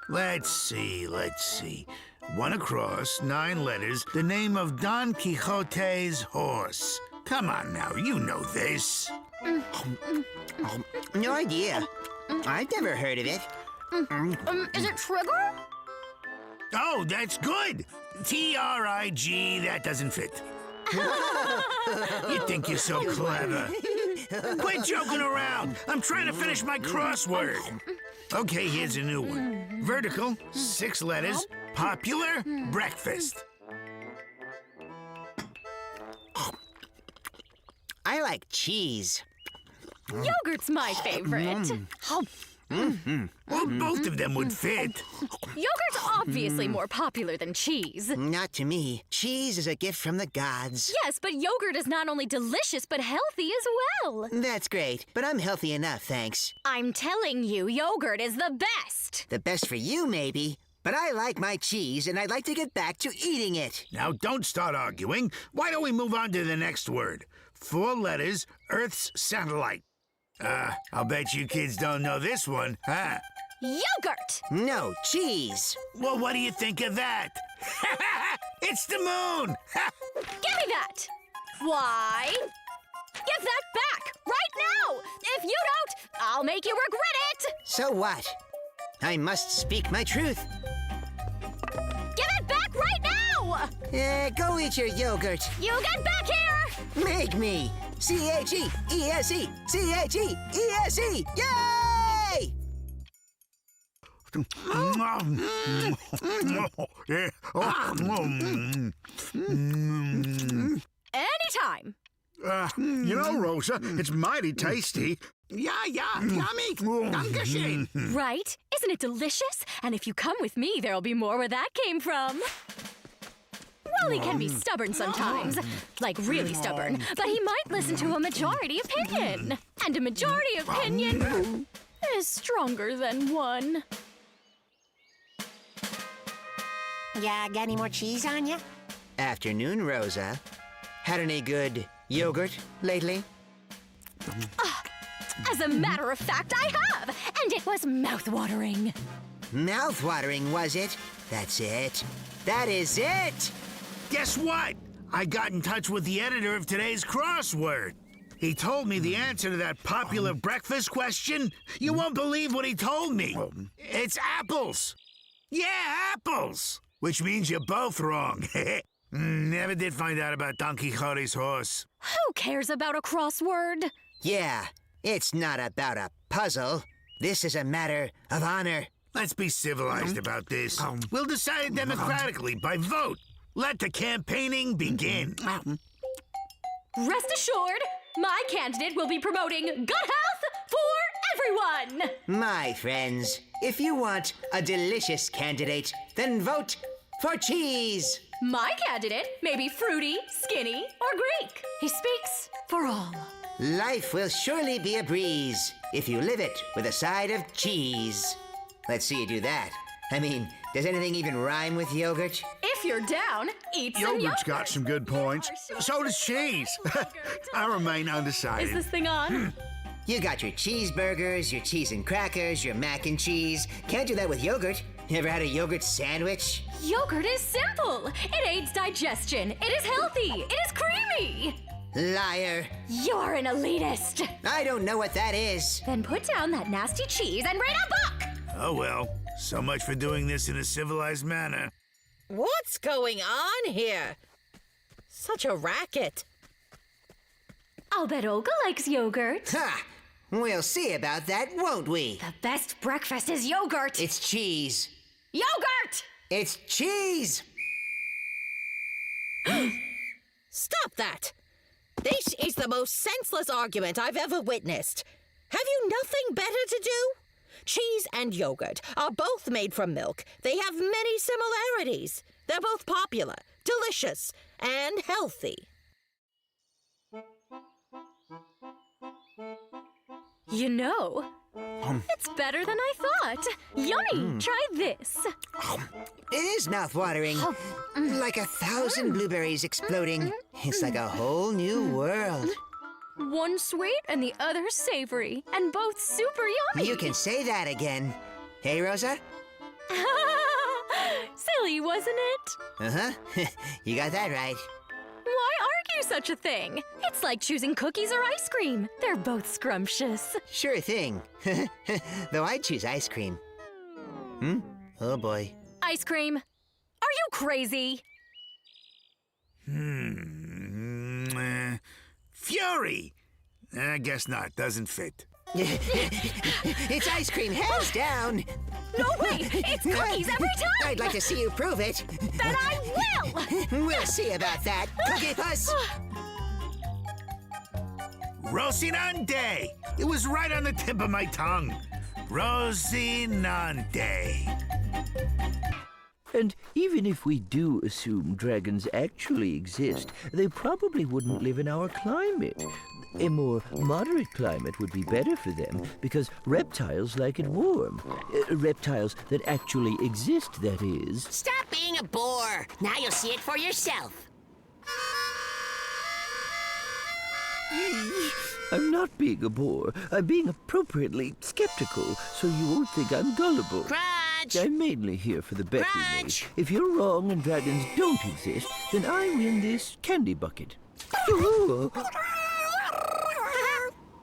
Let's see. One across, 9 letters, the name of Don Quixote's horse. Come on now, you know this. No idea. I've never heard of it. Is it Trigger? Oh, that's good. T-R-I-G, that doesn't fit. You think you're so clever. Quit joking around. I'm trying to finish my crossword. Okay, here's a new one. Vertical, 6 letters, popular, breakfast. I like cheese. Yogurt's my favorite. Well, both of them would fit. Yogurt's obviously more popular than cheese. Not to me. Cheese is a gift from the gods. Yes, but yogurt is not only delicious, but healthy as well. That's great, but I'm healthy enough, thanks. I'm telling you, yogurt is the best. The best for you, maybe. But I like my cheese, and I'd like to get back to eating it. Now, don't start arguing. Why don't we move on to the next word? 4 letters, Earth's satellite. I'll bet you kids don't know this one, huh? Yogurt! No, cheese. Well, what do you think of that? It's the moon! Give me that! Why? Give that back! Right now! If you don't, I'll make you regret it! So what? I must speak my truth. Give it back right now! Go eat your yogurt. You get back here! Make me. C-H-E-E-S-E. C-H-E-E-S-E. Yay! Anytime. You know, Rosa, it's mighty tasty. Yeah, yummy. Dankeschön. Right? Isn't it delicious? And if you come with me, there'll be more where that came from. Wally can be stubborn sometimes, like really stubborn, but he might listen to a majority opinion. And a majority opinion is stronger than one. Yeah, got any more cheese on ya? Afternoon, Rosa. Had any good yogurt lately? As a matter of fact, I have, and it was mouth-watering. Mouth-watering, was it? That's it. That is it! Guess what? I got in touch with the editor of today's crossword. He told me the answer to that popular breakfast question. You won't believe what he told me. It's apples. Yeah, apples. Which means you're both wrong. Never did find out about Don Quixote's horse. Who cares about a crossword? Yeah, it's not about a puzzle. This is a matter of honor. Let's be civilized about this. We'll decide it democratically by vote. Let the campaigning begin. Rest assured, my candidate will be promoting good health for everyone. My friends, if you want a delicious candidate, then vote for cheese. My candidate may be fruity, skinny, or Greek. He speaks for all. Life will surely be a breeze if you live it with a side of cheese. Let's see you do that. I mean, does anything even rhyme with yogurt? If you're down, eat some Yogurt's yogurt. got some good points. So does cheese. I remain undecided. Is this thing on? You got your cheeseburgers, your cheese and crackers, your mac and cheese. Can't do that with yogurt. You ever had a yogurt sandwich? Yogurt is simple. It aids digestion. It is healthy. It is creamy. Liar. You're an elitist. I don't know what that is. Then put down that nasty cheese and read a book. Oh well, so much for doing this in a civilized manner. What's going on here? Such a racket. I'll bet Olga likes yogurt. Ha! We'll see about that, won't we? The best breakfast is yogurt. It's cheese. Yogurt! It's cheese! Stop that! This is the most senseless argument I've ever witnessed. Have you nothing better to do? Cheese and yogurt are both made from milk. They have many similarities. They're both popular, delicious, and healthy. You know, it's better than I thought. Yummy! Try this. It is mouth-watering. Like 1,000 blueberries exploding. It's like a whole new world. One sweet and the other savory, and both super yummy. You can say that again. Hey, Rosa? Silly, wasn't it? Uh-huh. You got that right. Why argue such a thing? It's like choosing cookies or ice cream. They're both scrumptious. Sure thing. Though I'd choose ice cream. Oh, boy. Ice cream? Are you crazy? Fury! I guess not. Doesn't fit. It's ice cream, hands down. No way! It's cookies every time! I'd like to see you prove it. Then I will! We'll see about that. Cookie Puss! Rocinante! It was right on the tip of my tongue. Rocinante. And even if we do assume dragons actually exist, they probably wouldn't live in our climate. A more moderate climate would be better for them because reptiles like it warm. Reptiles that actually exist, that is. Stop being a bore. Now you'll see it for yourself. I'm not being a bore. I'm being appropriately skeptical, so you won't think I'm gullible. Crunch! I'm mainly here for the bet we made. Crunch! If you're wrong and dragons don't exist, then I win this candy bucket.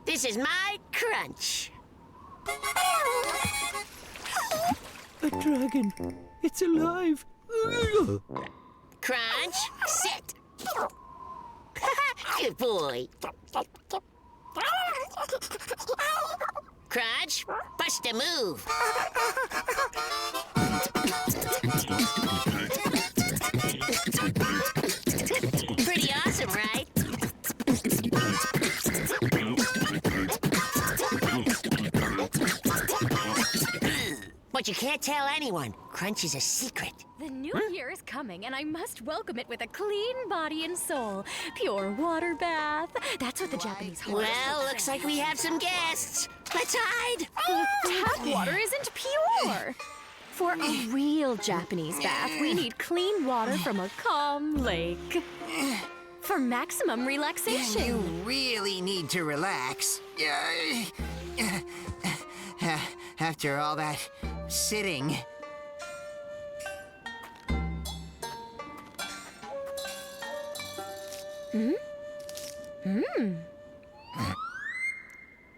This is my crunch. A dragon. It's alive. Crunch, sit. Good boy. Crunch, bust a move. Pretty awesome, right? But you can't tell anyone. Crunch is a secret. The new year is coming, and I must welcome it with a clean body and soul. Pure water bath. That's what the Japanese call it. Well, looks like we have some guests. Let's hide. Tap water isn't pure. For a real Japanese bath, we need clean water from a calm lake. For maximum relaxation. You really need to relax. After all that sitting.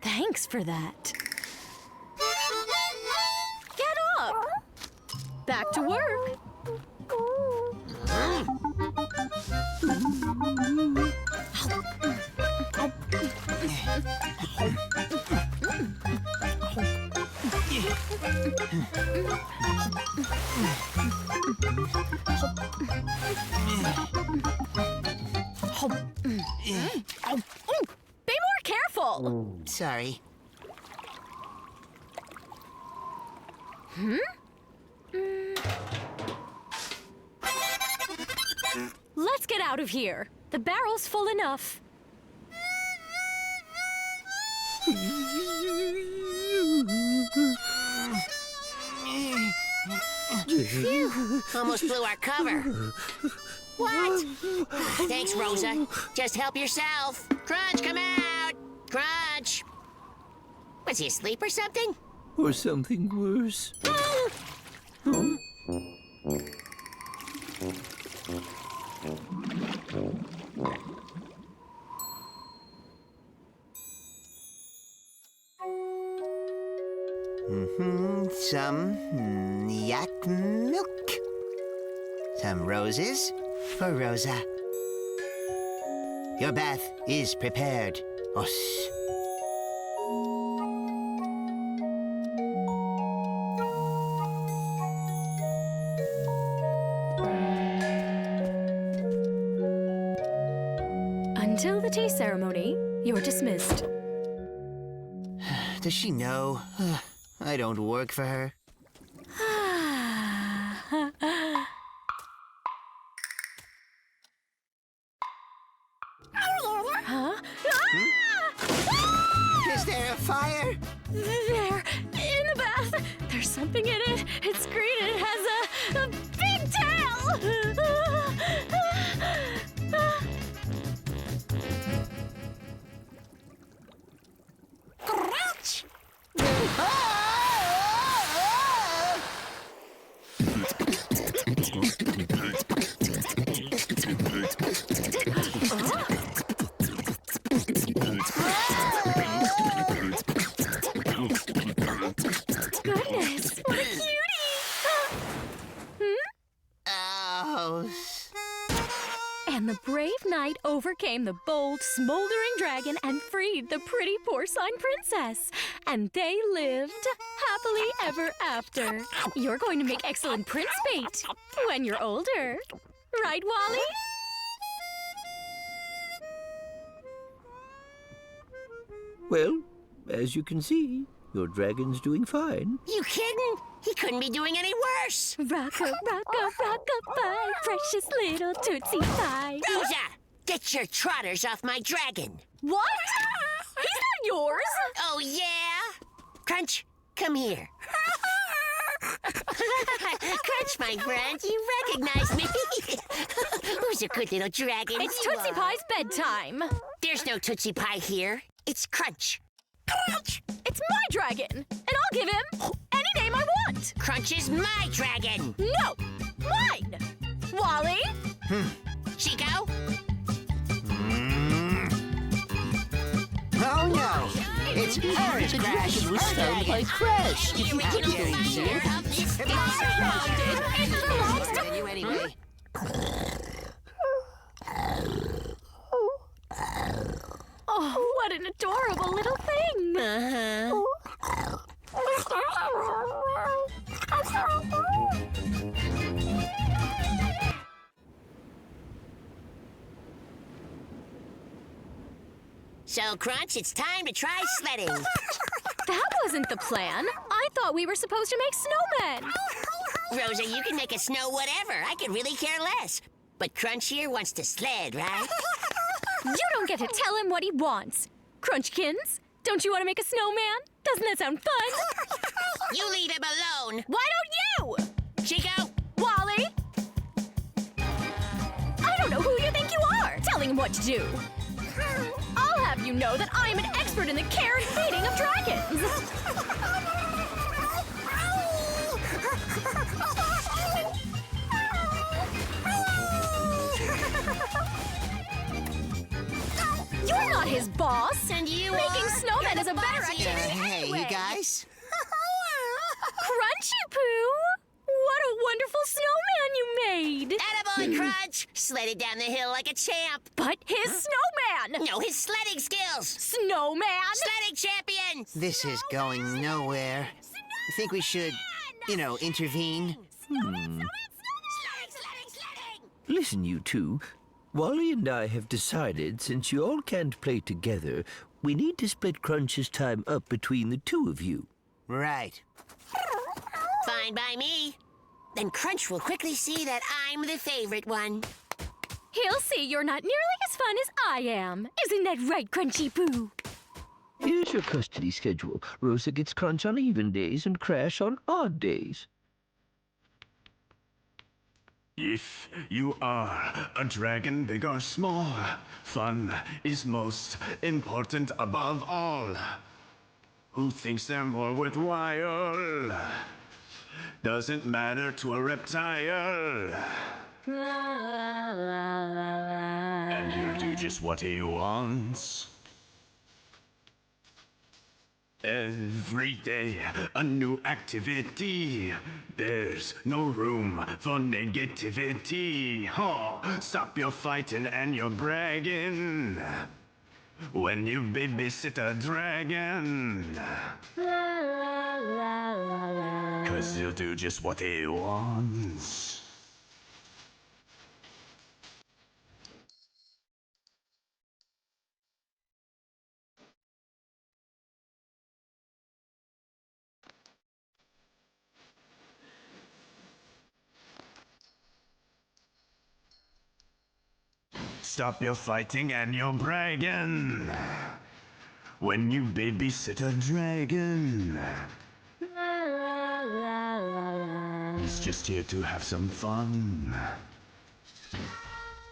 Thanks for that. Get up! Back to work. Be more careful. Sorry. Let's get out of here. The barrel's full enough. Phew, almost blew our cover. What? Thanks, Rosa. Just help yourself. Crunch, come out. Crunch. Was he asleep or something? Or something worse. Some yak milk. Some roses for Rosa. Your bath is prepared, Os. Until the tea ceremony, you're dismissed. Does she know? I don't work for her. Huh? Is there a fire? There, in the bath. There's something in it. It's green and it has a big tail. knight overcame the bold, smoldering dragon and freed the pretty porcine princess. And they lived happily ever after. You're going to make excellent prince bait when you're older. Right, Wally? Well, as you can see, your dragon's doing fine. You kidding? He couldn't be doing any worse. Rock-a-bye, precious little Tootsie Pie. Rosa, get your trotters off my dragon. What? He's not yours. Oh, yeah? Crunch, come here. Crunch, my friend, you recognize me. Who's a good little dragon? It's Tootsie Pie's bedtime. There's no Tootsie Pie here. It's Crunch. Crunch! It's my dragon, and I'll give him any name I want. Crunch is my dragon. No, mine. Wally? Chico? Oh no! It's Orange Crash! was found by Crash! The original founder of this It belongs to you anyway. Oh, what an adorable little thing. So, Crunch, it's time to try sledding. That wasn't the plan. I thought we were supposed to make snowmen. Rosa, you can make it snow whatever. I could really care less. But Crunch here wants to sled, right? You don't get to tell him what he wants. Crunchkins, don't you want to make a snowman? Doesn't that sound fun? You leave him alone. Why don't you? Chico? Wally? I don't know who you think you are, telling him what to do. I'll have you know that I'm an expert in the care and feeding of dragons. You're not his boss. And you Making are? snowmen You're is a the better boss here. activity Hey, anyway. you guys? Crunchy Poo! What a wonderful snowman you made! Attaboy, Crunch! Sledded down the hill like a champ. But his snowman! No, his sledding skills. Snowman! Sledding champion! This is going nowhere. I think we should, intervene. Sledding! Listen, you two. Wally and I have decided, since you all can't play together, we need to split Crunch's time up between the two of you. Right. Fine by me. Then Crunch will quickly see that I'm the favorite one. He'll see you're not nearly as fun as I am. Isn't that right, Crunchy Poo? Here's your custody schedule. Rosa gets Crunch on even days and Crash on odd days. If you are a dragon, big or small, fun is most important above all. Who thinks they're more worthwhile? Doesn't matter to a reptile. And he'll do just what he wants. Every day, a new activity. There's no room for negativity. Oh, stop your fighting and your bragging when you babysit a dragon. 'Cause he'll do just what he wants. Stop your fighting and your bragging when you babysit a dragon. He's just here to have some fun.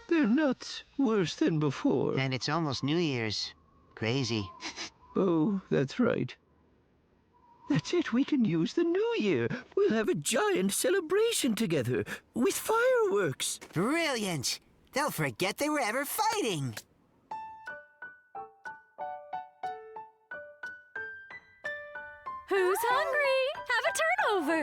They're nuts. Worse than before. And it's almost New Year's. Crazy. Oh, that's right. That's it. We can use the new year. We'll have a giant celebration together with fireworks. Brilliant! They'll forget they were ever fighting. Who's hungry? have a turnover.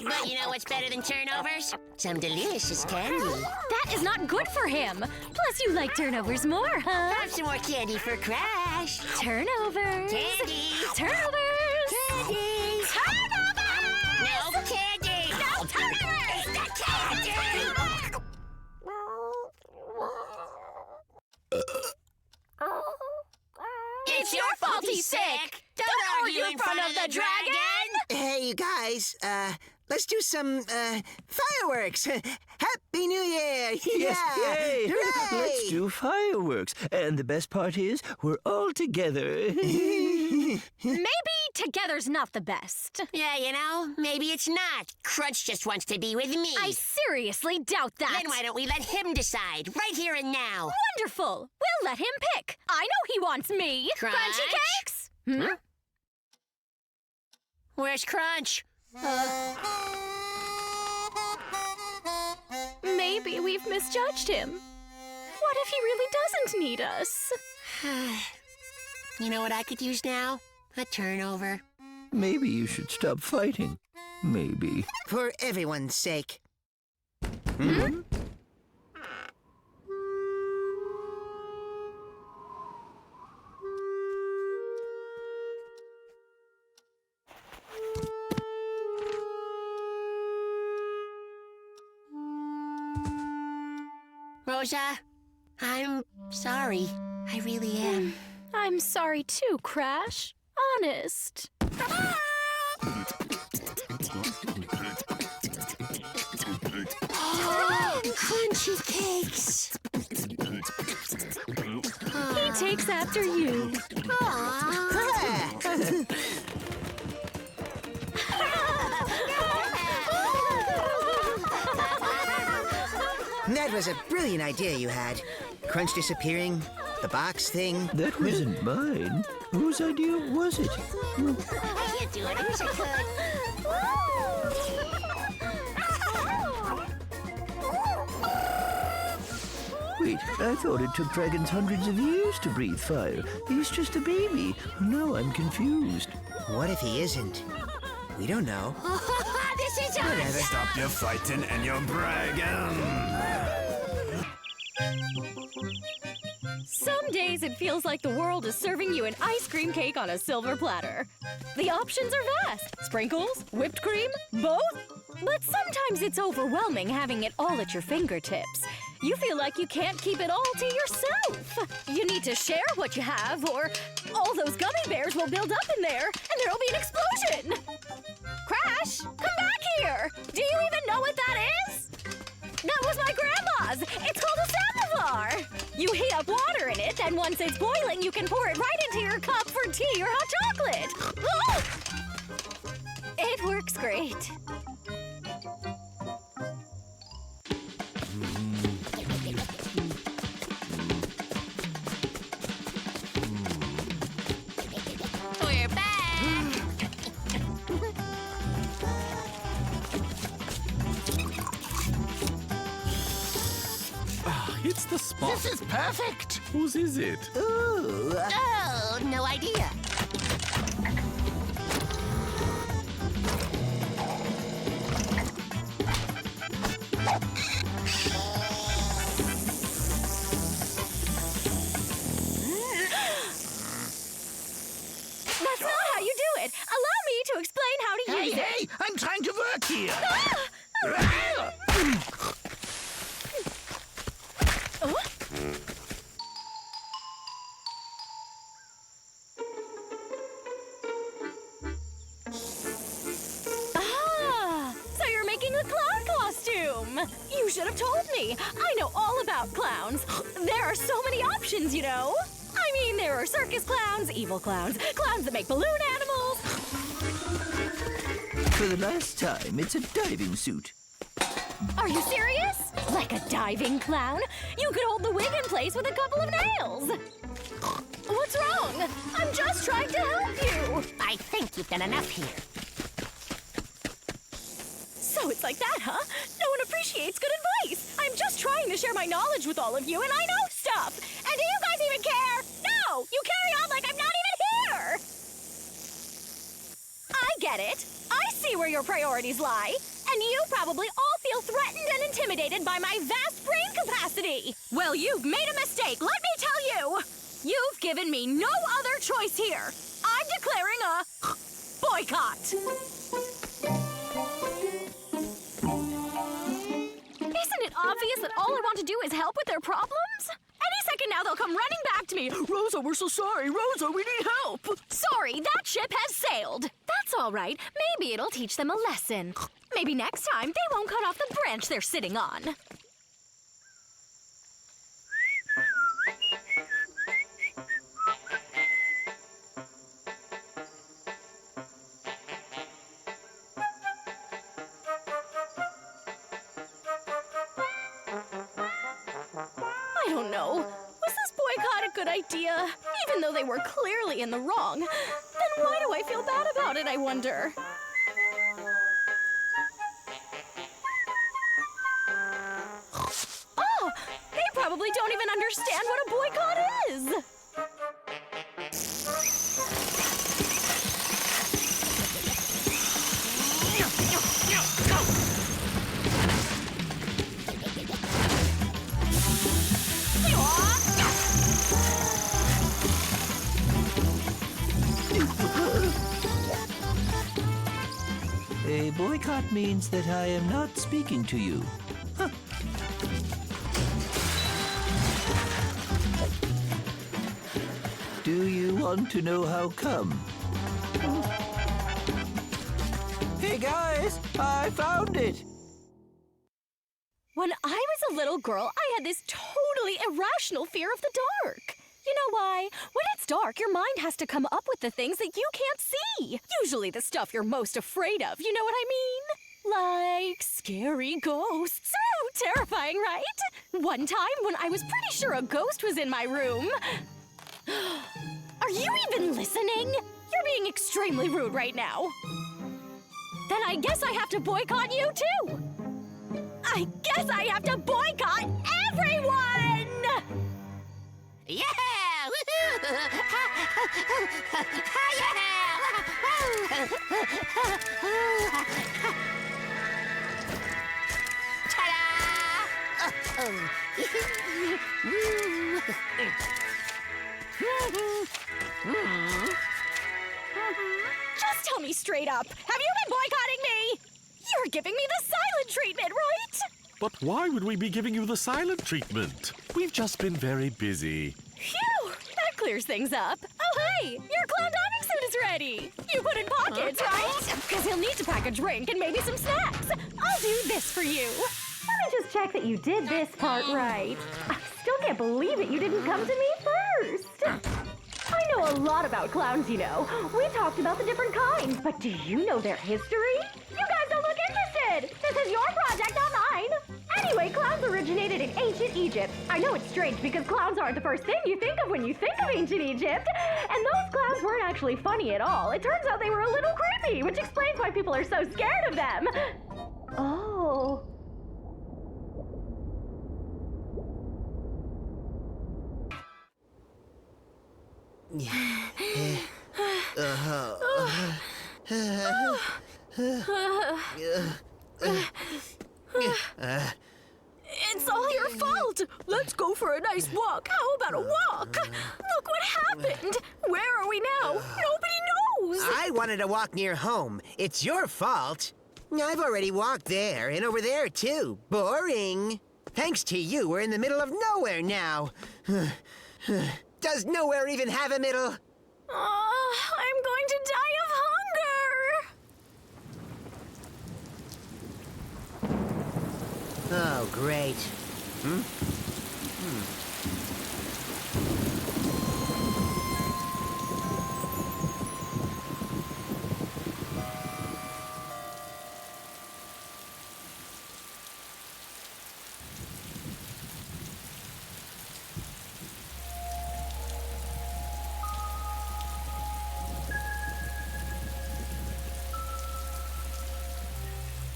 But you know what's better than turnovers? Some delicious candy. That is not good for him. Plus, you like turnovers more, huh? Have some more candy for Crash. Turnovers. Candy. Turnovers. Candy. Turnovers. No candy. No turnovers. The candy. It's your fault he's sick. Don't argue in front of the dragon. Hey, you guys, let's do some, fireworks. Happy New Year! Yes, yay! Hooray! Let's do fireworks. And the best part is, we're all together. Maybe together's not the best. Yeah, you know, maybe it's not. Crunch just wants to be with me. I seriously doubt that. Then why don't we let him decide, right here and now? Wonderful. We'll let him pick. I know he wants me. Crunch? Crunchy cakes? Hmm? Where's Crunch? Maybe we've misjudged him. What if he really doesn't need us? You know what I could use now? A turnover. Maybe you should stop fighting. Maybe. For everyone's sake. Rosa, I'm sorry. I really am. I'm sorry too, Crash. Honest. Crunchy cakes. He takes after you. That was a brilliant idea you had. Crunch disappearing, the box thing. That wasn't mine. Whose idea was it? I can't do it. I wish I could. Wait, I thought it took dragons hundreds of years to breathe fire. He's just a baby. Now I'm confused. What if he isn't? We don't know. This is Whatever. us. Stop your fighting and your bragging. Some days it feels like the world is serving you an ice cream cake on a silver platter. The options are vast. Sprinkles, whipped cream, both. But sometimes it's overwhelming having it all at your fingertips. You feel like you can't keep it all to yourself. You need to share what you have, or all those gummy bears will build up in there, and there'll be an explosion. Crash, come back here. Do you even know what that is? That was my grandma's. It's called a samovar. You heat up water in it, and once it's boiling, you can pour it right into your cup for tea or hot chocolate. Oh! It works great. We're back. It's the spot. This is perfect. Whose is it? Oh, no idea. That's not how you do it. Allow me to explain how to Hey, use it. hey, I'm trying to work here. So you're making a clown costume. You should have told me. I know all about clowns. There are so many options, you know. I mean, there are circus clowns, evil clowns, clowns that make balloon animals. For the last time, it's a diving suit. Are you serious? Like a diving clown? You could hold the wig in place with a couple of nails. What's wrong? I'm just trying to help you. I think you've done enough here. So it's like that, huh? No one appreciates good advice. I'm just trying to share my knowledge with all of you, and I know stuff. And do you guys even care? No! You carry on like I'm not even here! I get it. I see where your priorities lie. And you probably all feel threatened and intimidated by my vast brain capacity. Well, you've made a mistake, let me tell you. You've given me no other choice here. I'm declaring a boycott. Isn't it obvious that all I want to do is help with their problems? Any second now they'll come running back to me. Rosa, we're so sorry. Rosa, we need help. Sorry, that ship has sailed. That's all right. Maybe it'll teach them a lesson. Maybe next time they won't cut off the branch they're sitting on. I don't know. Was this boycott a good idea? Even though they were clearly in the wrong. Then why do I feel bad about it, I wonder? Oh! They probably don't even understand what a boycott is! A boycott means that I am not speaking to you. Huh. Do you want to know how come? Hey guys, I found it! When I was a little girl, I had this totally irrational fear of the dark. You know why? When it's dark, your mind has to come up with the things that you can't see. Usually the stuff you're most afraid of, you know what I mean? Like scary ghosts. So terrifying, right? One time when I was pretty sure a ghost was in my room. Are you even listening? You're being extremely rude right now. Then I guess I have to boycott you too. I guess I have to boycott everyone! Yeah! Woohoo! Ta-da! Just tell me straight up. Have you been boycotting me? You're giving me the silent treatment, right? But why would we be giving you the silent treatment? We've just been very busy. Phew! That clears things up. Oh, hey! Your clown diving suit is ready! You put in pockets, right? Because he'll need to pack a drink and maybe some snacks. I'll do this for you. Let me just check that you did this part right. I still can't believe it you didn't come to me first. I know a lot about clowns, you know. We talked about the different kinds, but do you know their history? You guys don't look interested! This is your project, not mine! Anyway, clowns originated in ancient Egypt. I know it's strange because clowns aren't the first thing you think of when you think of ancient Egypt. And those clowns weren't actually funny at all. It turns out they were a little creepy, which explains why people are so scared of them. Oh. It's all your fault. Let's go for a nice walk. How about a walk? Look what happened. Where are we now? Nobody knows. I wanted to walk near home. It's your fault. I've already walked there and over there, too. Boring. Thanks to you, we're in the middle of nowhere now. Does nowhere even have a middle? I'm going to die of hunger. Oh, great.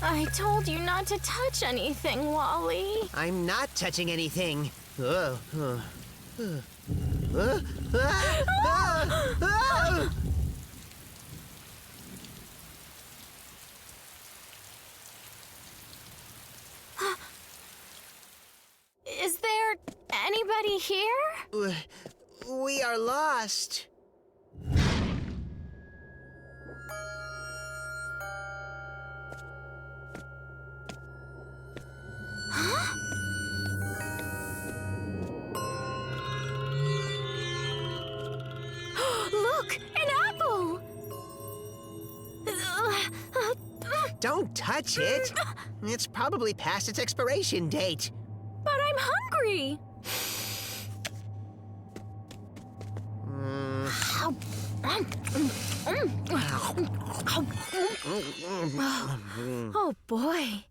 I told you not to touch anything, Wally. I'm not touching anything. anybody here? We are lost. Look, an apple! Don't touch it. It's probably past its expiration date. But I'm hungry. Oh boy.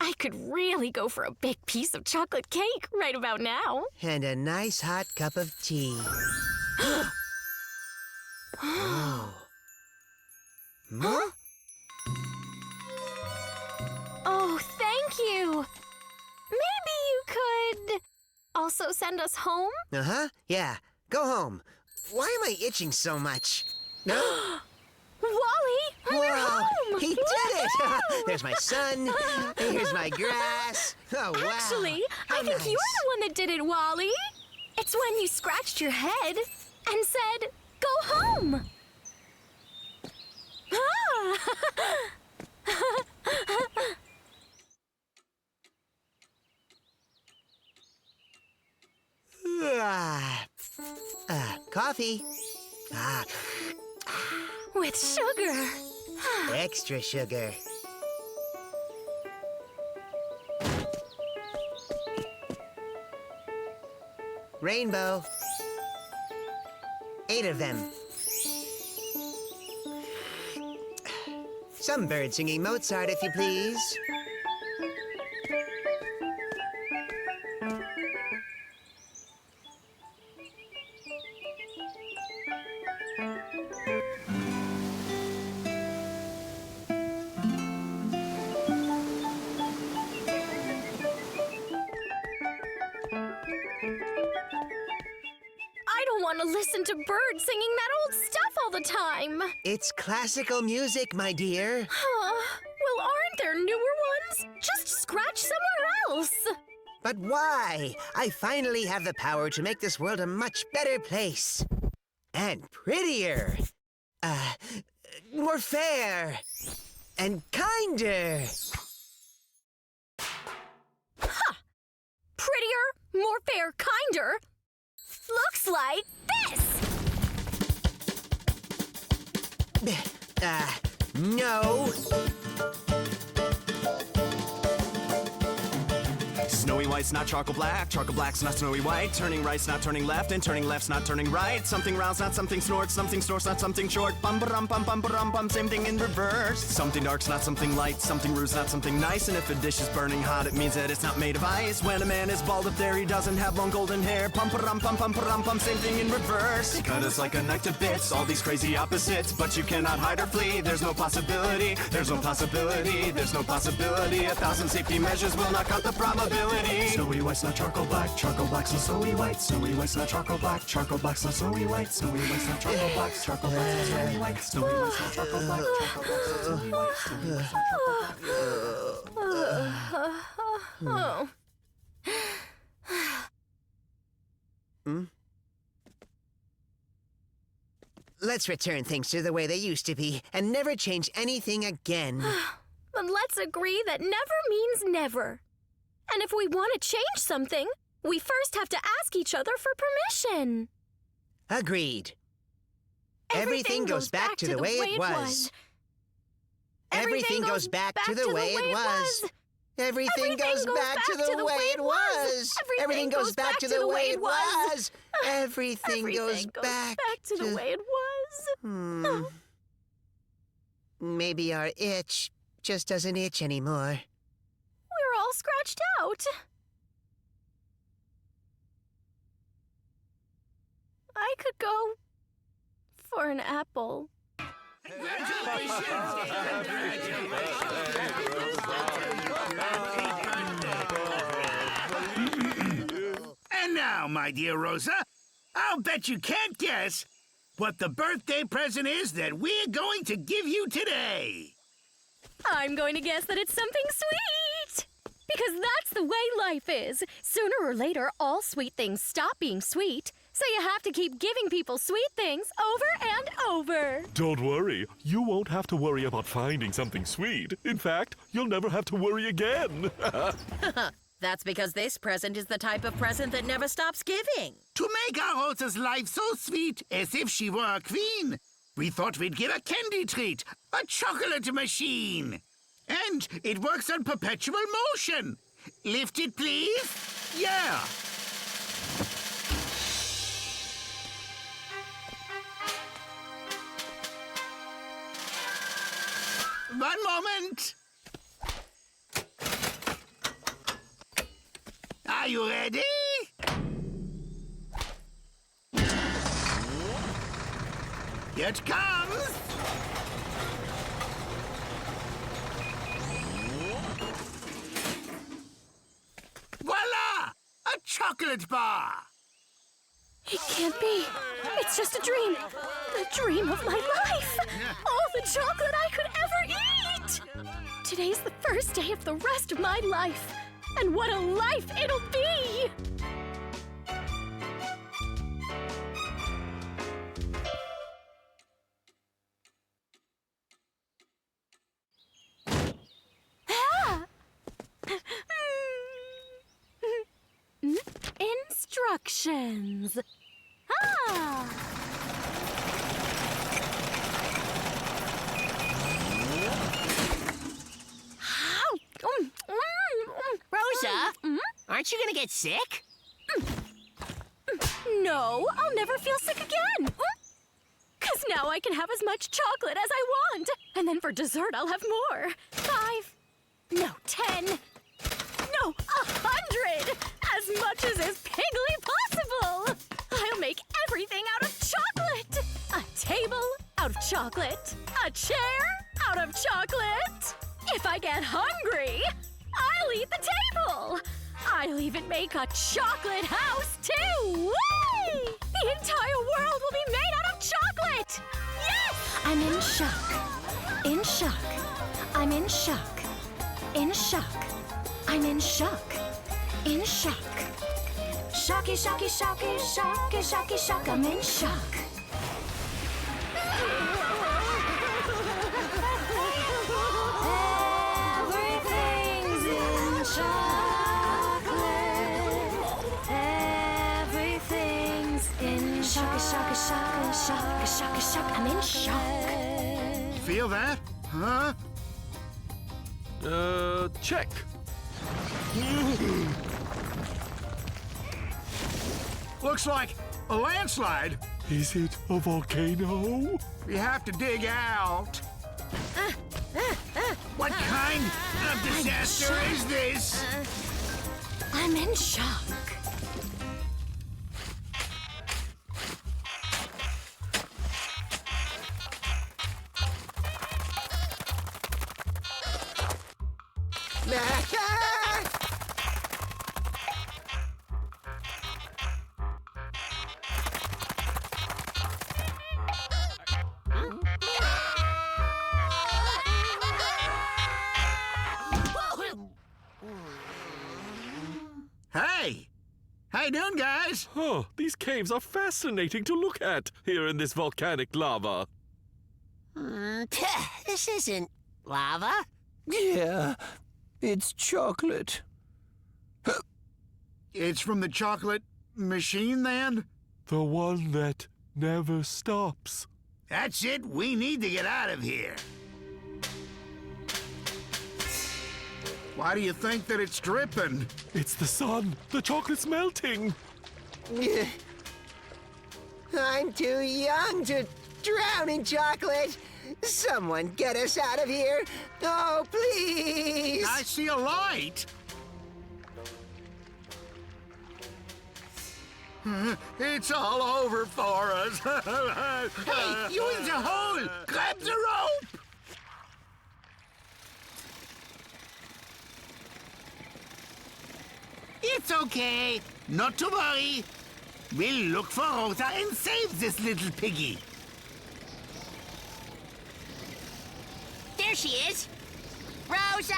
I could really go for a big piece of chocolate cake right about now. And a nice hot cup of tea. Oh. Huh? Oh, thank you. Maybe you could also send us home? Uh-huh. Yeah. Go home. Why am I itching so much? No? Wally, we're home! He did it! There's my sun. Here's my grass. Oh, wow. Actually, How I think nice. you're the one that did it, Wally. It's when you scratched your head and said, "Go home." Coffee. Ah, With sugar. extra sugar. Rainbow. 8 of them. Some bird singing Mozart, if you please. I don't want to listen to birds singing that old stuff all the time. It's classical music, my dear. Well, aren't there newer ones? Just scratch somewhere else. But why? I finally have the power to make this world a much better place. And prettier. More fair. And kinder. Prettier, more fair, kinder. Looks like this. No. Snowy white's not charcoal black's not snowy white. Turning right's not turning left, and turning left's not turning right. Something rounds, not something snorts, something snorts, not something short. Bum ba-rum bum bum ba-rum bum, same thing in reverse. Something dark's not something light, something rude's not something nice. And if a dish is burning hot, it means that it's not made of ice. When a man is bald up there, he doesn't have long golden hair. Pum ba-rum bum bum, same thing in reverse. They cut us like a knife to bits, all these crazy opposites. But you cannot hide or flee, there's no possibility. There's no possibility, there's no possibility. 1,000 safety measures will not count the probability. Snowy white's not charcoal black's not snowy white. Snowy white's not charcoal black's not snowy white. Snowy white's not charcoal black's not snowy white. Snowy white's not charcoal black, charcoal black's not snowy white. Snowy white's not charcoal black. Let's return things to the way they used to be and never change anything again. But let's agree that never means never. And if we want to change something, we first have to ask each other for permission. Agreed. Everything goes back to the way it was. Everything goes back to the way it was. Everything goes back to the way it was. Everything goes back to the way it was. Everything goes back to the way it was. Maybe our itch just doesn't itch anymore. We're all scratched out. I could go for an apple. And now, my dear Rosa, I'll bet you can't guess what the birthday present is that we're going to give you today. I'm going to guess that it's something sweet. Because that's the way life is. Sooner or later, all sweet things stop being sweet. So you have to keep giving people sweet things over and over. Don't worry. You won't have to worry about finding something sweet. In fact, you'll never have to worry again. That's because this present is the type of present that never stops giving. To make our Rosa's life so sweet, as if she were a queen, we thought we'd give a candy treat, a chocolate machine. And it works on perpetual motion. Lift it, please. Yeah. One moment. Are you ready? Here it comes. Voila! A chocolate bar. It can't be. It's just a dream. The dream of my life. All the chocolate I could ever eat. Today's the first day of the rest of my life. And what a life it'll be! Ah! Instructions. Ah! Rosa, aren't you gonna get sick? No, I'll never feel sick again. 'Cause now I can have as much chocolate as I want. And then for dessert, I'll have more. 5, no, 10, no, 100. As much as is pigly possible. I'll make everything out of chocolate. A table out of chocolate. A chair out of chocolate. If I get hungry, I'll eat the table. I'll even make a chocolate house, too! Whee! The entire world will be made out of chocolate! Yes! I'm in shock. In shock. I'm in shock. In shock. I'm in shock. In shock. Shocky, shocky, shocky, shocky, shocky, shock. I'm in shock. Everything's in chocolate. Everything's in shock, shock, shock, shock, shock, shock. I'm in shock. Feel that? Huh? Check. Looks like a landslide. Is it a volcano? We have to dig out. What kind of disaster is this? I'm in shock. Hey! How you doing, guys? Huh, these caves are fascinating to look at here in this volcanic lava. This isn't lava. Yeah, it's chocolate. It's from the chocolate machine, then? The one that never stops. That's it. We need to get out of here. Why do you think that it's dripping? It's the sun. The chocolate's melting. I'm too young to drown in chocolate. Someone get us out of here. Oh, please. I see a light. It's all over for us. Hey, you in the hole! Grab the rope! It's okay. Not to worry. We'll look for Rosa and save this little piggy. There she is. Rosa!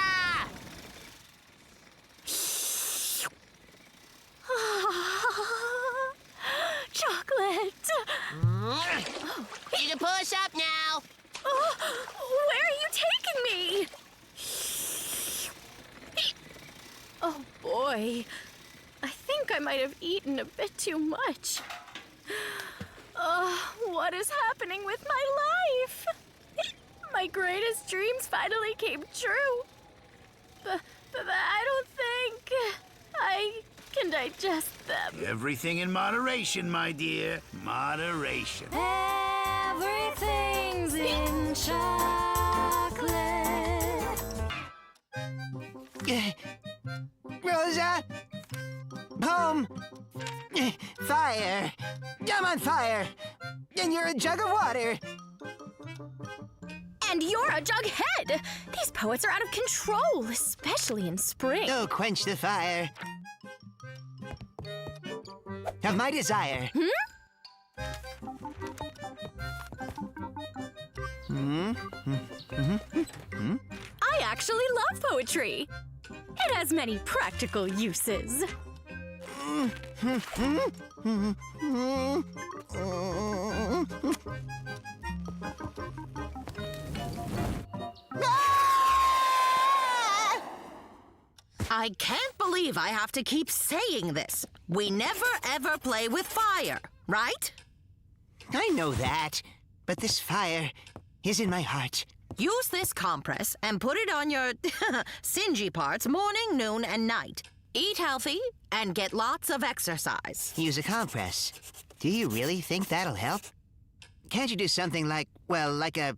to push up now. Oh, where are you taking me? Oh, boy. I think I might have eaten a bit too much. Oh, what is happening with my life? My greatest dreams finally came true. But I don't think I can digest them. Everything in moderation, my dear. Moderation. Everything's in chocolate. Rosa? Home? Fire. I'm on fire. And you're a jug of water. And you're a jughead. These poets are out of control, especially in spring. Oh, quench the fire of my desire. I actually love poetry. It has many practical uses. I can't believe I have to keep saying this. We never ever play with fire, right? I know that, but this fire is in my heart. Use this compress and put it on your singy parts morning, noon, and night. Eat healthy and get lots of exercise. Use a compress. Do you really think that'll help? Can't you do something like, well, like a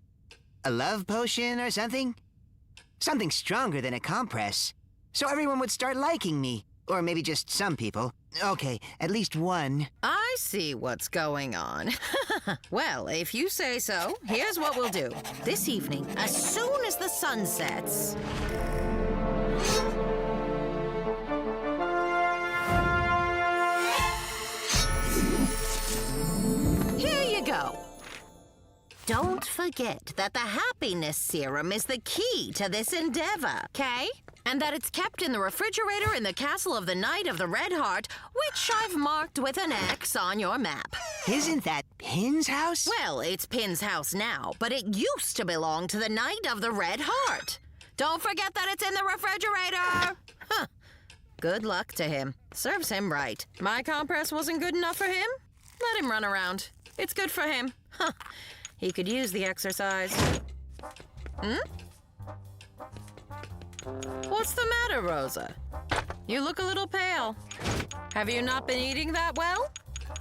love potion or something? Something stronger than a compress. So everyone would start liking me. Or maybe just some people. Okay, at least one. I see what's going on. Well, if you say so, here's what we'll do. This evening, as soon as the sun sets... Here you go. Don't forget that the happiness serum is the key to this endeavor, okay? And that it's kept in the refrigerator in the Castle of the Knight of the Red Heart, which I've marked with an X on your map. Isn't that Pin's house? Well, it's Pin's house now, but it used to belong to the Knight of the Red Heart. Don't forget that it's in the refrigerator! Huh. Good luck to him. Serves him right. My compress wasn't good enough for him? Let him run around. It's good for him. Huh. He could use the exercise. What's the matter, Rosa? You look a little pale. Have you not been eating that well?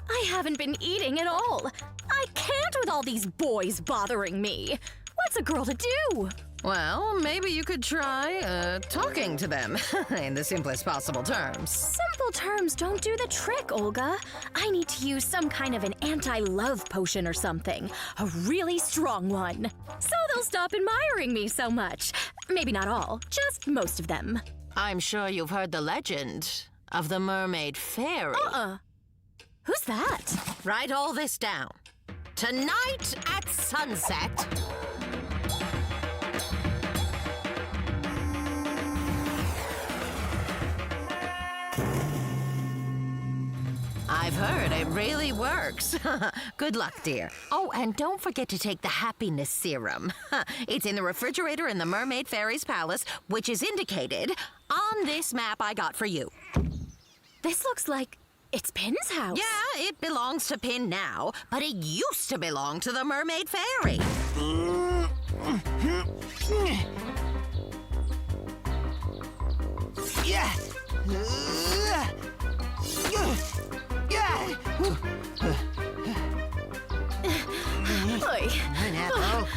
I haven't been eating at all. I can't with all these boys bothering me. What's a girl to do? Well, maybe you could try, talking to them, in the simplest possible terms. Simple terms don't do the trick, Olga. I need to use some kind of an anti-love potion or something. A really strong one. So they'll stop admiring me so much. Maybe not all, just most of them. I'm sure you've heard the legend of the mermaid fairy. Who's that? Write all this down. Tonight at sunset... I've heard it really works. Good luck, dear. Oh, and don't forget to take the happiness serum. It's in the refrigerator in the Mermaid Fairy's palace, which is indicated on this map I got for you. This looks like it's Pin's house. Yeah, it belongs to Pin now, but it used to belong to the Mermaid Fairy. Yeah. Oy. Pineapple.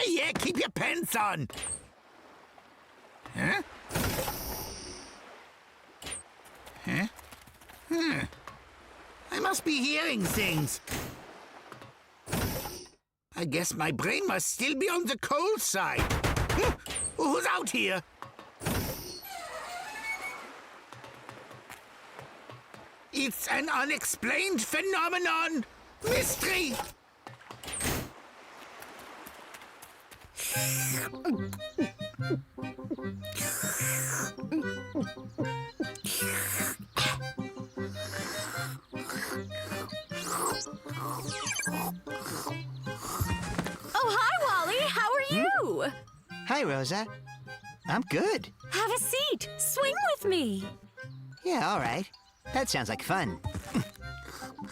Yeah, keep your pants on. Huh? I must be hearing things. I guess my brain must still be on the cold side. Who's out here? It's an unexplained phenomenon. Mystery. Oh, hi, Wally. How are you? Hi, Rosa. I'm good. Have a seat. Swing with me. Yeah, all right. That sounds like fun.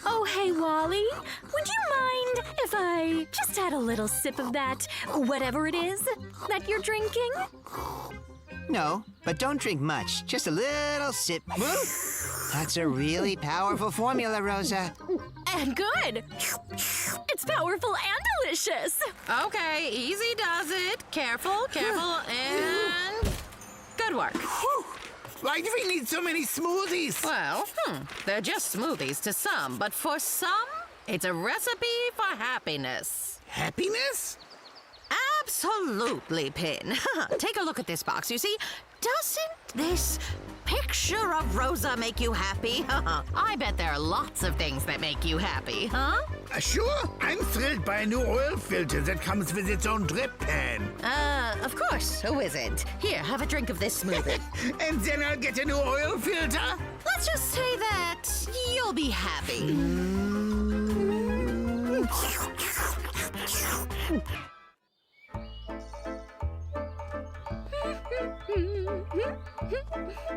Oh, hey, Wally. Would you mind if I just had a little sip of that, whatever it is, that you're drinking? No, but don't drink much. Just a little sip. Woo! That's a really powerful formula, Rosa. And good. It's powerful and delicious. Okay, easy does it. Careful, careful, and good work. Why do we need so many smoothies? Well, they're just smoothies to some, but for some, it's a recipe for happiness. Happiness? Absolutely, Pin. Take a look at this box. You see, doesn't this picture of Rosa make you happy? I bet there are lots of things that make you happy, huh? Sure. I'm thrilled by a new oil filter that comes with its own drip pan. Of course. Who isn't? Here, have a drink of this smoothie. And then I'll get a new oil filter? Let's just say that you'll be happy.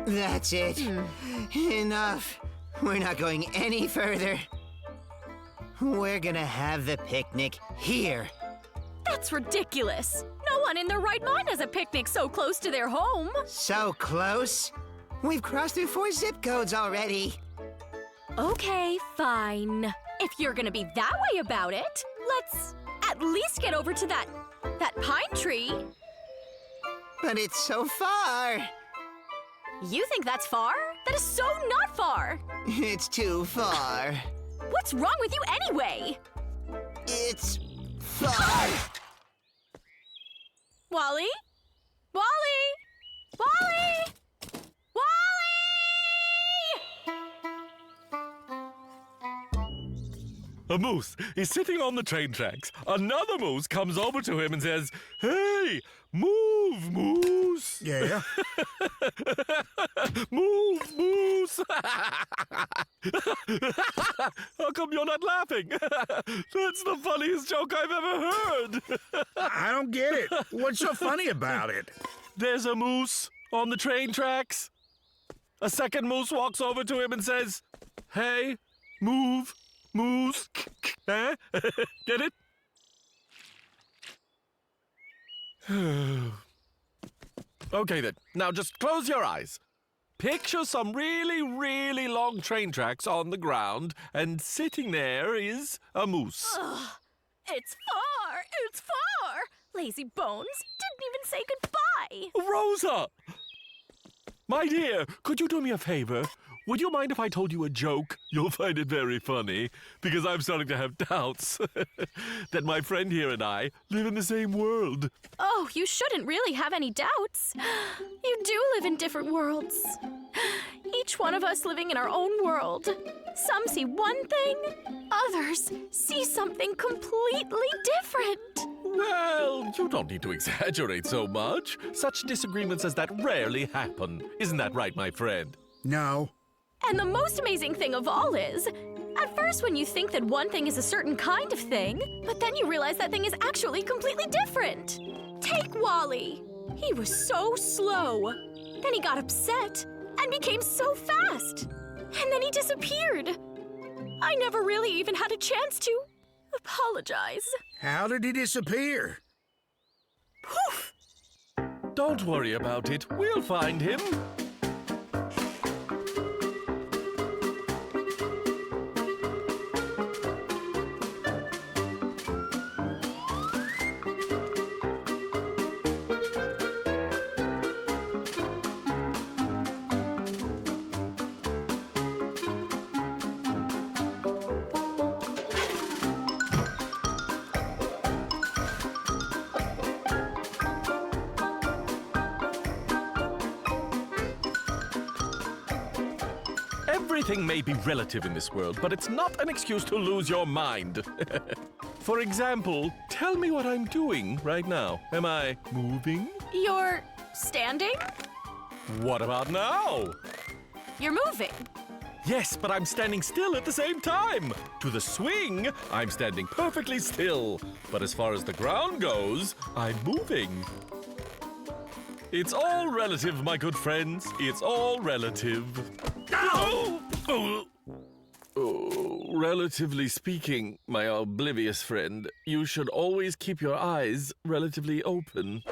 That's it. Enough. We're not going any further. We're gonna have the picnic here. That's ridiculous. No one in their right mind has a picnic so close to their home. So close. We've crossed through 4 zip codes already. Okay, fine. If you're gonna be that way about it, let's at least get over to that pine tree. But it's so far. You think that's far? That is so not far. It's too far. What's wrong with you anyway? It's far. Wally? Wally? Wally? Wally! A moose is sitting on the train tracks. Another moose comes over to him and says, "Hey, move, moose." Yeah? Move, moose. How come you're not laughing? That's the funniest joke I've ever heard. I don't get it. What's so funny about it? There's a moose on the train tracks. A second moose walks over to him and says, "Hey, move, moose." Huh? Get it? Okay then, now just close your eyes. Picture some really, really long train tracks on the ground, and sitting there is a moose. Ugh, it's far! It's far! Lazy Bones didn't even say goodbye. Rosa! My dear, could you do me a favor? Would you mind if I told you a joke? You'll find it very funny, because I'm starting to have doubts that my friend here and I live in the same world. Oh, you shouldn't really have any doubts. You do live in different worlds. Each one of us living in our own world. Some see one thing, others see something completely different. Well, you don't need to exaggerate so much. Such disagreements as that rarely happen. Isn't that right, my friend? No. And the most amazing thing of all is, at first when you think that one thing is a certain kind of thing, but then you realize that thing is actually completely different. Take Wally. He was so slow. Then he got upset and became so fast. And then he disappeared. I never really even had a chance to apologize. How did he disappear? Poof! Don't worry about it. We'll find him. Everything may be relative in this world, but it's not an excuse to lose your mind. For example, tell me what I'm doing right now. Am I moving? You're standing? What about now? You're moving. Yes, but I'm standing still at the same time. To the swing, I'm standing perfectly still. But as far as the ground goes, I'm moving. It's all relative, my good friends. It's all relative. Oh, relatively speaking, my oblivious friend, you should always keep your eyes relatively open.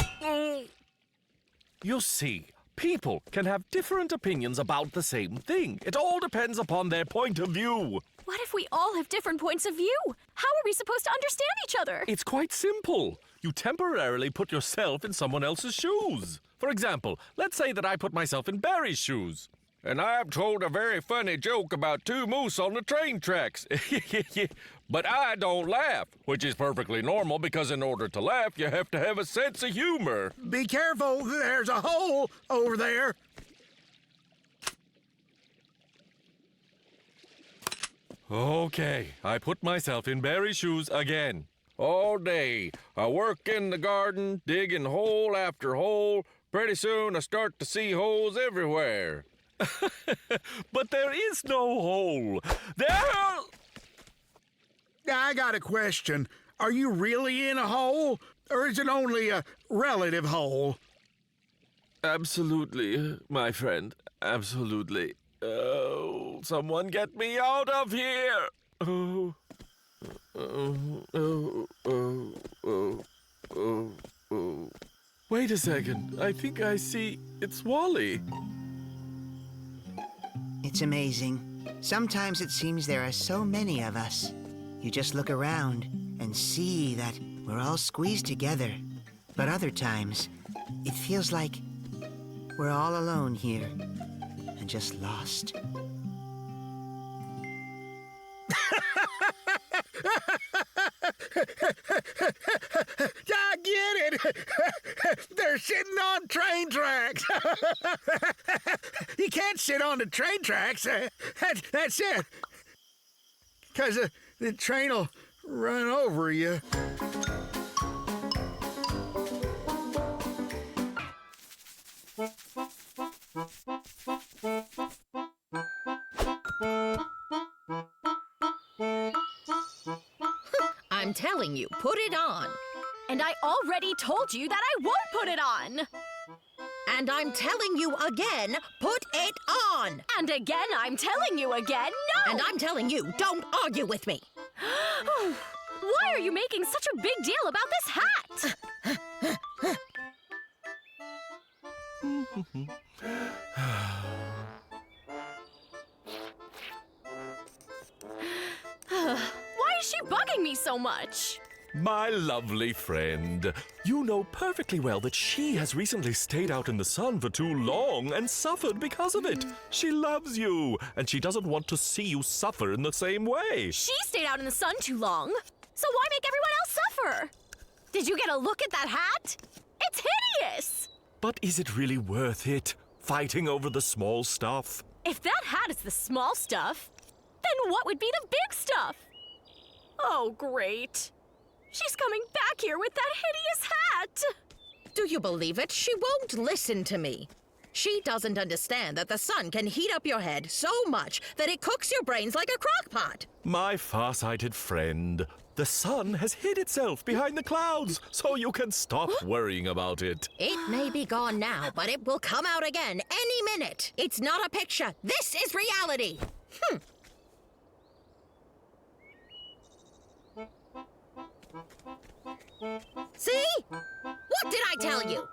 You see, people can have different opinions about the same thing. It all depends upon their point of view. What if we all have different points of view? How are we supposed to understand each other? It's quite simple. You temporarily put yourself in someone else's shoes. For example, let's say that I put myself in Barry's shoes. And I've told a very funny joke about two moose on the train tracks. But I don't laugh, which is perfectly normal because in order to laugh, you have to have a sense of humor. Be careful, there's a hole over there. Okay, I put myself in Barry's shoes again. All day, I work in the garden, digging hole after hole. Pretty soon, I start to see holes everywhere. But there is no hole. I got a question. Are you really in a hole, or is it only a relative hole? Absolutely, my friend. Absolutely. Oh, someone get me out of here. Wait a second. I think I see. It's Wally. It's amazing. Sometimes it seems there are so many of us. You just look around and see that we're all squeezed together. But other times, it feels like we're all alone here and just lost. I get it. They're sitting on train tracks. You can't sit on the train tracks. That's it. Because the train will run over you. I'm telling you, put it on. And I already told you that I won't put it on. And I'm telling you again, put it on. And again, I'm telling you again, no! And I'm telling you, don't argue with me. Why are you making such a big deal about this hat? Why is she bugging me so much? My lovely friend, you know perfectly well that she has recently stayed out in the sun for too long and suffered because of it. She loves you, and she doesn't want to see you suffer in the same way. She stayed out in the sun too long, so why make everyone else suffer? Did you get a look at that hat? It's hideous! But is it really worth it, fighting over the small stuff? If that hat is the small stuff, then what would be the big stuff? Oh, great. She's coming back here with that hideous hat! Do you believe it? She won't listen to me. She doesn't understand that the sun can heat up your head so much that it cooks your brains like a crock pot. My far-sighted friend, the sun has hid itself behind the clouds, so you can stop worrying about it. It may be gone now, but it will come out again any minute. It's not a picture. This is reality. See? What did I tell you?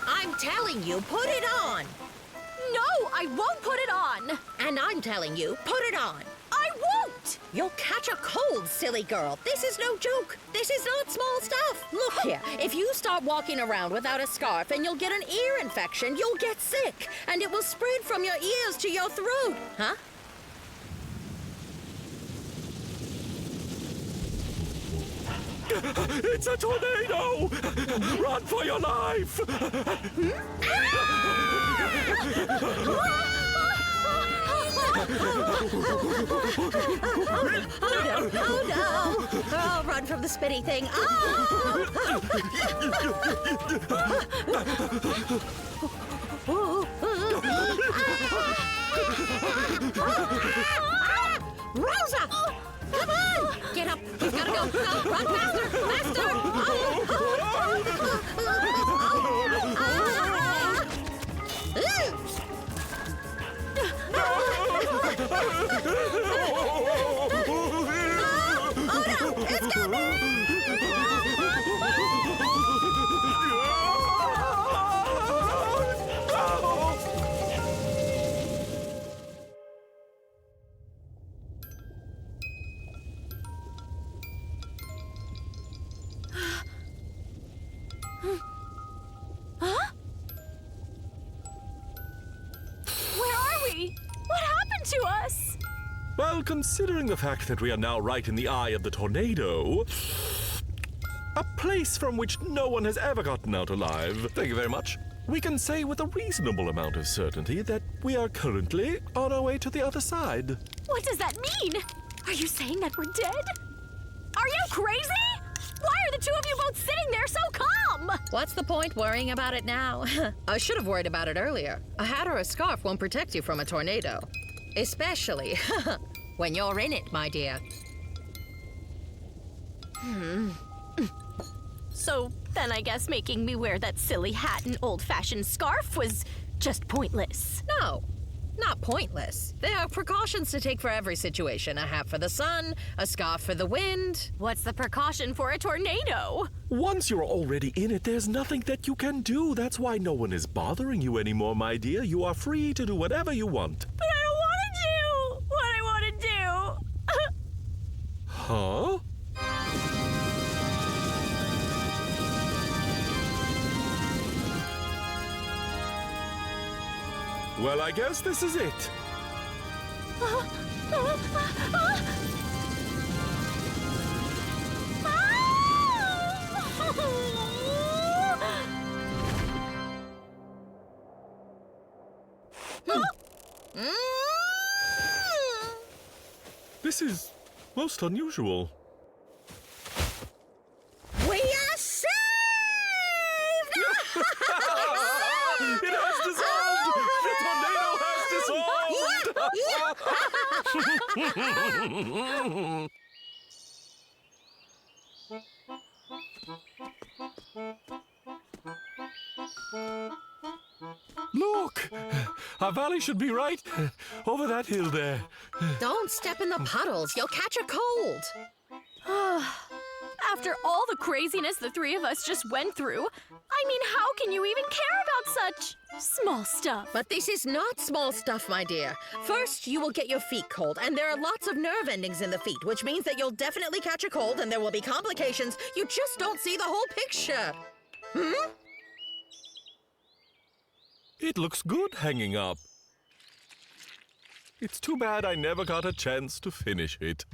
I'm telling you, put it on. No, I won't put it on. And I'm telling you, put it on. I won't. You'll catch a cold, silly girl. This is no joke. This is not small stuff. Look here, if you start walking around without a scarf and you'll get an ear infection, you'll get sick. And it will spread from your ears to your throat. Huh? It's a tornado! Run for your life! Oh no! Oh, run from the spinny thing. Oh! Rosa! Come on! Get up! We've got to go! Go! Run faster! Faster! Oh no! It's coming! Huh? Where are we? What happened to us? Well, considering the fact that we are now right in the eye of the tornado, a place from which no one has ever gotten out alive, thank you very much, we can say with a reasonable amount of certainty that we are currently on our way to the other side. What does that mean? Are you saying that we're dead? Are you crazy? Why are the two of you both sitting there so calm? What's the point worrying about it now? I should have worried about it earlier. A hat or a scarf won't protect you from a tornado. Especially when you're in it, my dear. So then I guess making me wear that silly hat and old-fashioned scarf was just pointless. No, not pointless. There are precautions to take for every situation. A hat for the sun, a scarf for the wind. What's the precaution for a tornado? Once you're already in it, there's nothing that you can do. That's why no one is bothering you anymore, my dear. You are free to do whatever you want. But I don't want to do what I want to do. Huh? Well, I guess this is it. This is most unusual. We are saved! It has dissolved! The tornado has dissolved! Look! Our valley should be right over that hill there. Don't step in the puddles. You'll catch a cold. After all the craziness the three of us just went through, I mean, how can you even care about such small stuff? But this is not small stuff, my dear. First, you will get your feet cold, and there are lots of nerve endings in the feet, which means that you'll definitely catch a cold and there will be complications. You just don't see the whole picture. It looks good hanging up. It's too bad I never got a chance to finish it.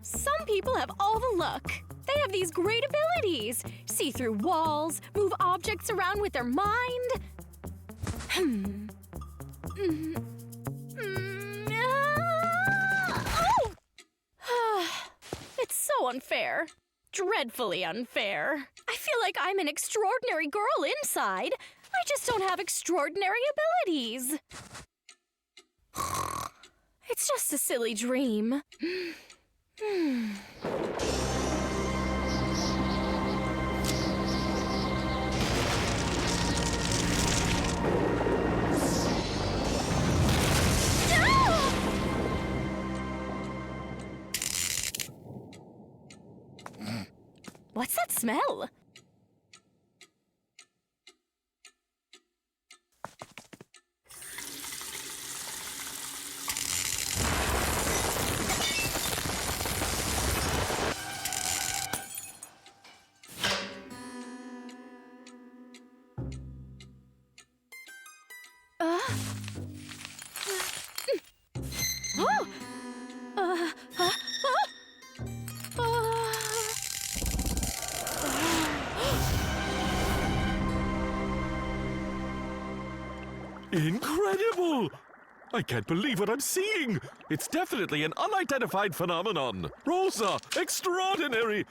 Some people have all the luck. They have these great abilities. See through walls, move objects around with their mind. It's so unfair. Dreadfully unfair. I feel like I'm an extraordinary girl inside. I just don't have extraordinary abilities. It's just a silly dream. What's that smell? Incredible! I can't believe what I'm seeing. It's definitely an unidentified phenomenon. Rosa, extraordinary.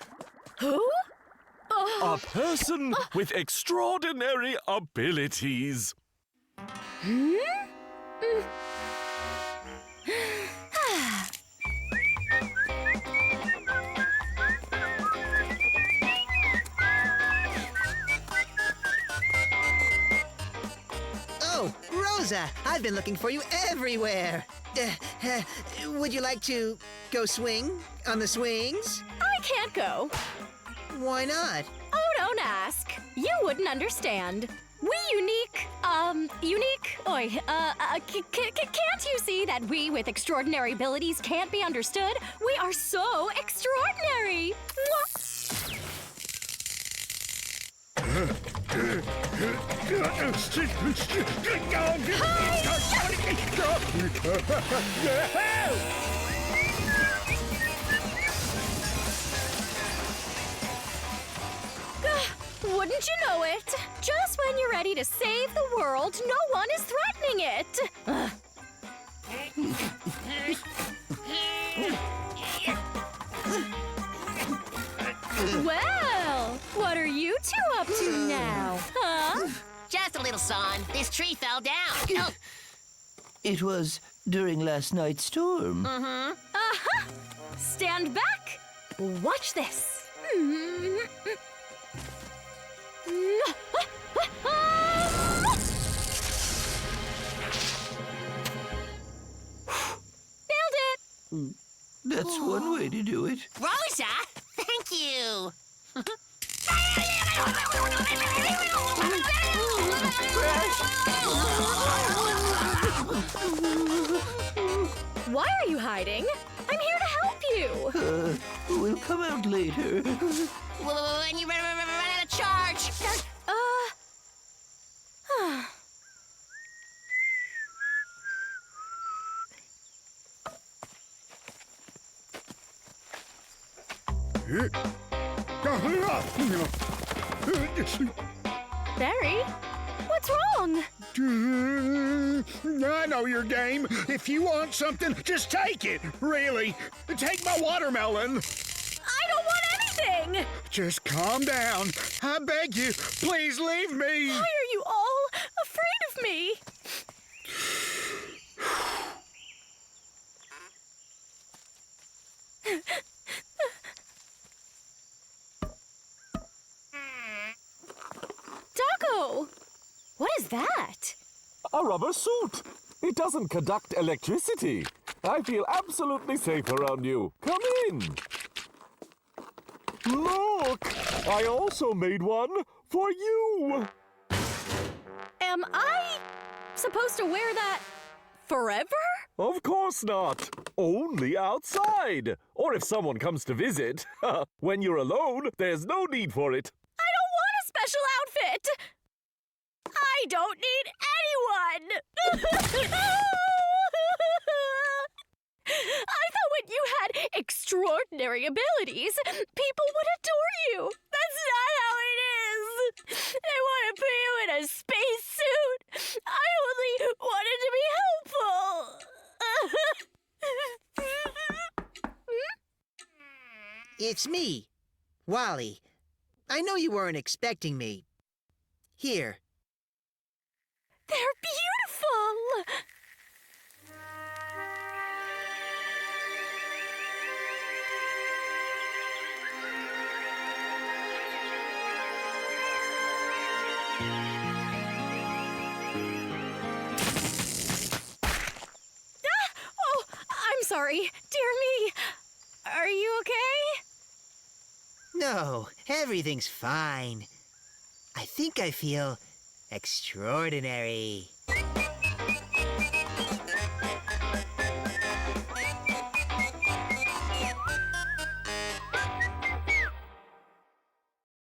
Who? A person with extraordinary abilities. Oh, Rosa, I've been looking for you everywhere. Would you like to go swing on the swings? I can't go. Why not? Oh, don't ask. You wouldn't understand. We can't you see that we with extraordinary abilities can't be understood? We are so extraordinary. Mwah. Wouldn't you know it? Just when you're ready to save the world, no one is threatening it. Well, what are you two up to now, huh? Just a little, son. This tree fell down. Oh. It was during last night's storm. Uh-huh. Stand back. Watch this. Nailed it. That's one way to do it. Rosa, thank you. Why are you hiding? I'm here to help you. We'll come out later. When you run out of charge. Barry, what's wrong? I know your game. If you want something, just take it. Really. Take my watermelon. I don't want anything. Just calm down. I beg you. Please leave me. Why are you all afraid of me? Doggo! What is that? A rubber suit. It doesn't conduct electricity. I feel absolutely safe around you. Come in. Look! I also made one for you. Am I supposed to wear that forever? Of course not. Only outside. Or if someone comes to visit. When you're alone, there's no need for it. I don't want a special outfit. I don't need anyone. I thought when you had extraordinary abilities, people would adore you. That's not how it is. They want to put you in a space suit. I only wanted to be helpful. It's me, Wally. I know you weren't expecting me. Here. They're beautiful. Oh, I'm sorry. Dear me. Are you okay? No, everything's fine. I think I feel extraordinary.